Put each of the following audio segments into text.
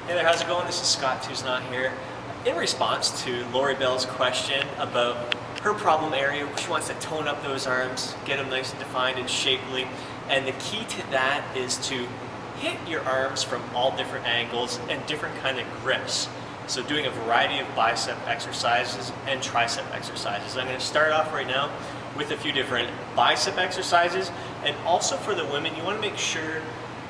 Hey there, how's it going? This is Scott, who's not here. In response to Lori Bell's question about her problem area, she wants to tone up those arms, get them nice and defined and shapely. And the key to that is to hit your arms from all different angles and different kind of grips. So doing a variety of bicep exercises and tricep exercises. I'm going to start off right now with a few different bicep exercises. And also for the women, you want to make sure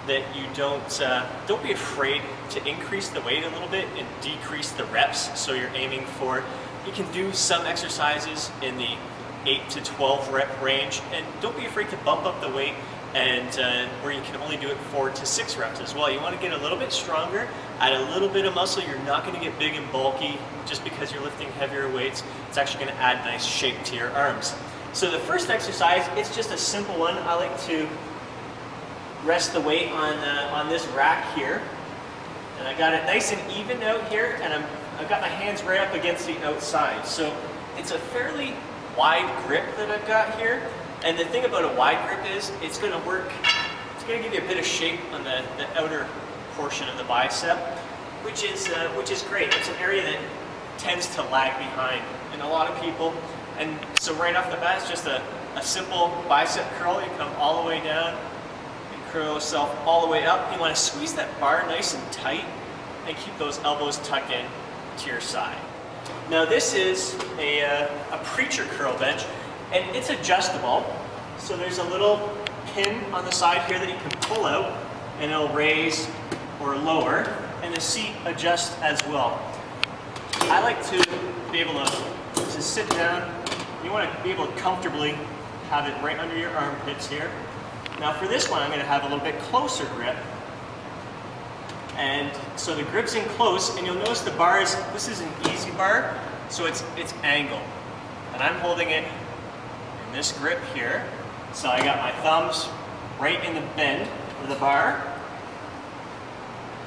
that you don't be afraid to increase the weight a little bit and decrease the reps. So you're aiming for, you can do some exercises in the 8 to 12 rep range, and don't be afraid to bump up the weight and where you can only do it 4 to 6 reps as well. You want to get a little bit stronger, add a little bit of muscle. You're not going to get big and bulky just because you're lifting heavier weights. It's actually going to add nice shape to your arms. So the first exercise, it's just a simple one. I like to rest the weight on this rack here, and I got it nice and even out here, and I've got my hands right up against the outside. So it's a fairly wide grip that I've got here, and the thing about a wide grip is it's going to work. It's going to give you a bit of shape on the outer portion of the bicep, which is great. It's an area that tends to lag behind in a lot of people, and so right off the bat, it's just a simple bicep curl. You come all the way down. Curl yourself all the way up. You want to squeeze that bar nice and tight and keep those elbows tucked in to your side. Now this is a preacher curl bench, and it's adjustable. So there's a little pin on the side here that you can pull out, and it'll raise or lower, and the seat adjusts as well. I like to be able to sit down. You want to be able to comfortably have it right under your armpits here. Now for this one, I'm going to have a little bit closer grip. And so the grip's in close, and you'll notice the bar this is an easy bar, so it's angled. And I'm holding it in this grip here. So I got my thumbs right in the bend of the bar,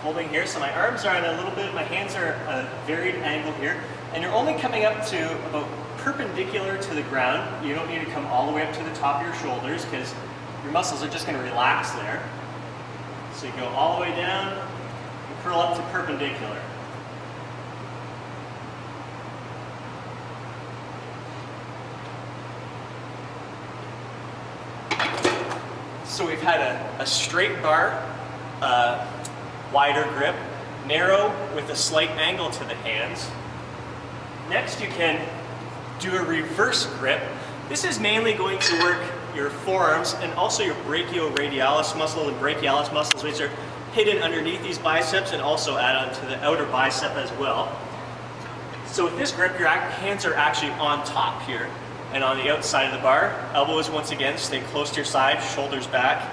holding here. So my arms are on a little bit, my hands are at a varied angle here. And you're only coming up to about perpendicular to the ground. You don't need to come all the way up to the top of your shoulders, because your muscles are just going to relax there. So you go all the way down and curl up to perpendicular. So we've had a straight bar, wider grip, narrow with a slight angle to the hands. Next you can do a reverse grip. This is mainly going to work your forearms and also your brachioradialis muscle and brachialis muscles, which are hidden underneath these biceps, and also add on to the outer bicep as well. So with this grip, your hands are actually on top here and on the outside of the bar. Elbows, once again, stay close to your side, shoulders back,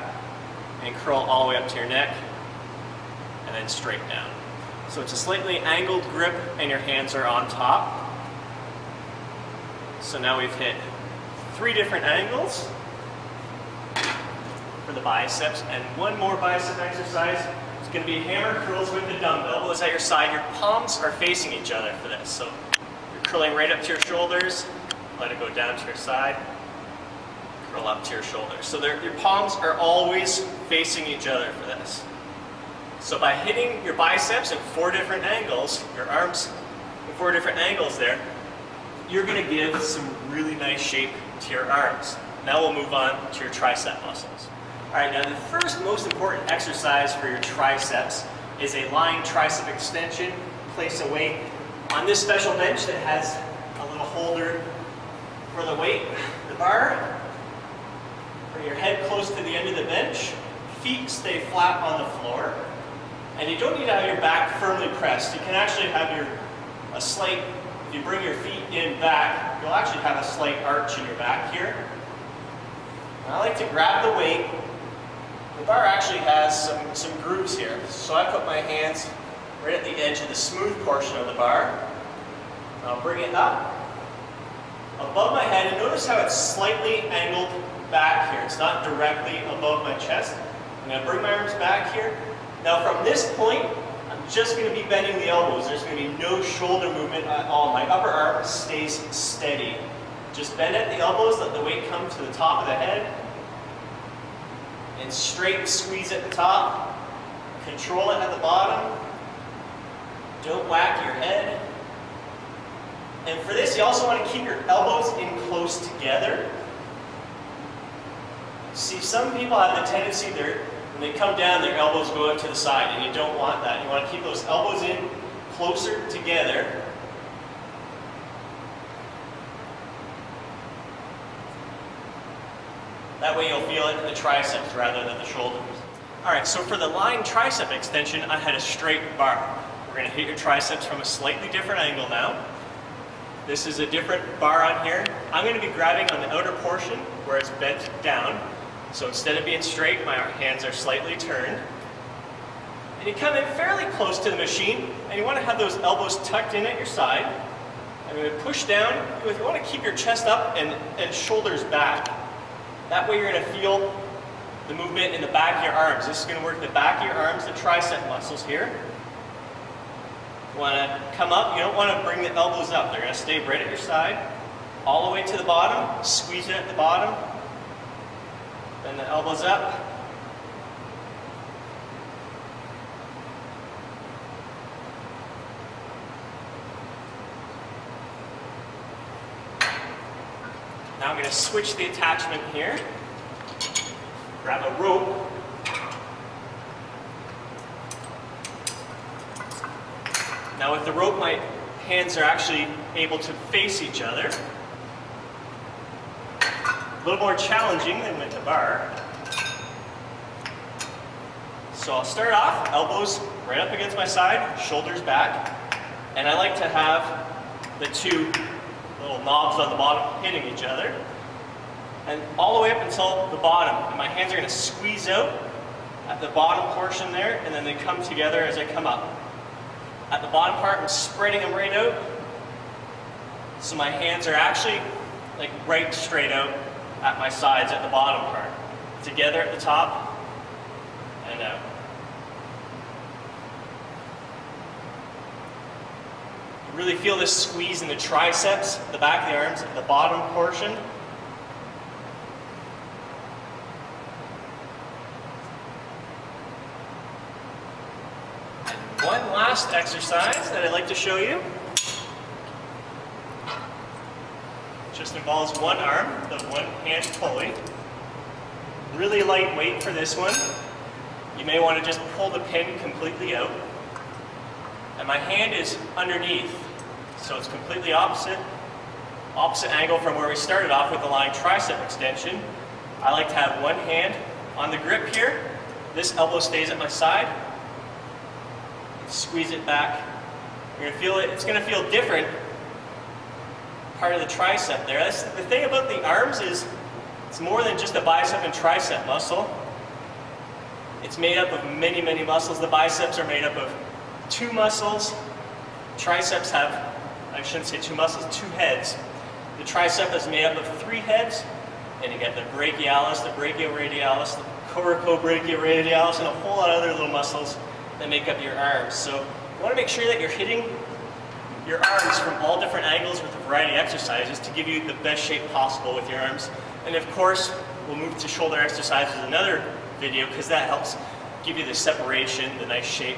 and curl all the way up to your neck, and then straight down. So it's a slightly angled grip, and your hands are on top. So now we've hit 3 different angles for the biceps, and one more bicep exercise. It's going to be hammer curls with the dumbbell. Elbows at your side. Your palms are facing each other for this. So you're curling right up to your shoulders. Let it go down to your side. Curl up to your shoulders. So your palms are always facing each other for this. So by hitting your biceps at 4 different angles, your arms in 4 different angles there, you're going to give some really nice shape to your arms. Now we'll move on to your tricep muscles. Alright, now the first most important exercise for your triceps is a lying tricep extension. Place a weight on this special bench that has a little holder for the weight, the bar. Bring your head close to the end of the bench. Feet stay flat on the floor. And you don't need to have your back firmly pressed. You can actually have if you bring your feet in back, you'll actually have a slight arch in your back here. And I like to grab the weight. The bar actually has some grooves here. So I put my hands right at the edge of the smooth portion of the bar. I'll bring it up above my head, and notice how it's slightly angled back here. It's not directly above my chest. I'm going to bring my arms back here. Now from this point, I'm just going to be bending the elbows. There's going to be no shoulder movement at all. My upper arm stays steady. Just bend at the elbows, let the weight come to the top of the head, and straight squeeze at the top. Control it at the bottom, Don't whack your head. And for this, you also want to keep your elbows in close together. See, some people have the tendency when they come down, their elbows go out to the side, and you don't want that. You want to keep those elbows in closer together. That way you'll feel it in the triceps rather than the shoulders. Alright, so for the lying tricep extension, I had a straight bar. We're going to hit your triceps from a slightly different angle now. This is a different bar on here. I'm going to be grabbing on the outer portion where it's bent down. So instead of being straight, my hands are slightly turned. And you come in fairly close to the machine, and you want to have those elbows tucked in at your side. I'm going to push down. You want to keep your chest up and shoulders back. That way you're going to feel the movement in the back of your arms. This is going to work the back of your arms, the tricep muscles here. You want to come up. You don't want to bring the elbows up. They're going to stay right at your side. All the way to the bottom. Squeeze it at the bottom. Then the elbows up. Now I'm going to switch the attachment here. Grab a rope. Now with the rope, my hands are actually able to face each other. A little more challenging than with the bar. So I'll start off, elbows right up against my side, shoulders back. And I like to have the two little knobs on the bottom hitting each other. And all the way up until the bottom. And my hands are going to squeeze out at the bottom portion there, and then they come together as I come up. At the bottom part, I'm spreading them right out. So my hands are actually like right straight out at my sides at the bottom part. Together at the top and out. You really feel this squeeze in the triceps, the back of the arms, at the bottom portion. And one last exercise that I'd like to show you. Just involves one arm, the one hand pulley. Really lightweight for this one. You may want to just pull the pin completely out. And my hand is underneath, so it's completely opposite angle from where we started off with the lying tricep extension. I like to have one hand on the grip here. This elbow stays at my side. Squeeze it back. You're going to feel it. It's going to feel different. Part of the tricep there. That's the thing about the arms is it's more than just a bicep and tricep muscle. It's made up of many, many muscles. The biceps are made up of two muscles. Triceps have, I shouldn't say two muscles, two heads. The tricep is made up of three heads, and you get the brachialis, the brachioradialis, the coracobrachioradialis, and a whole lot of other little muscles that make up your arms. So you want to make sure that you're hitting your arms from all different angles with a variety of exercises to give you the best shape possible with your arms. And of course, we'll move to shoulder exercises in another video because that helps give you the separation, the nice shape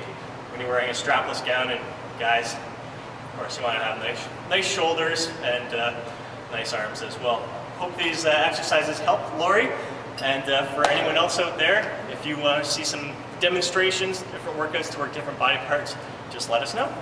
when you're wearing a strapless gown. And guys, of course, you want to have nice shoulders and nice arms as well. Hope these exercises help Lori. And for anyone else out there, if you want to see some demonstrations, different workouts to work different body parts, just let us know.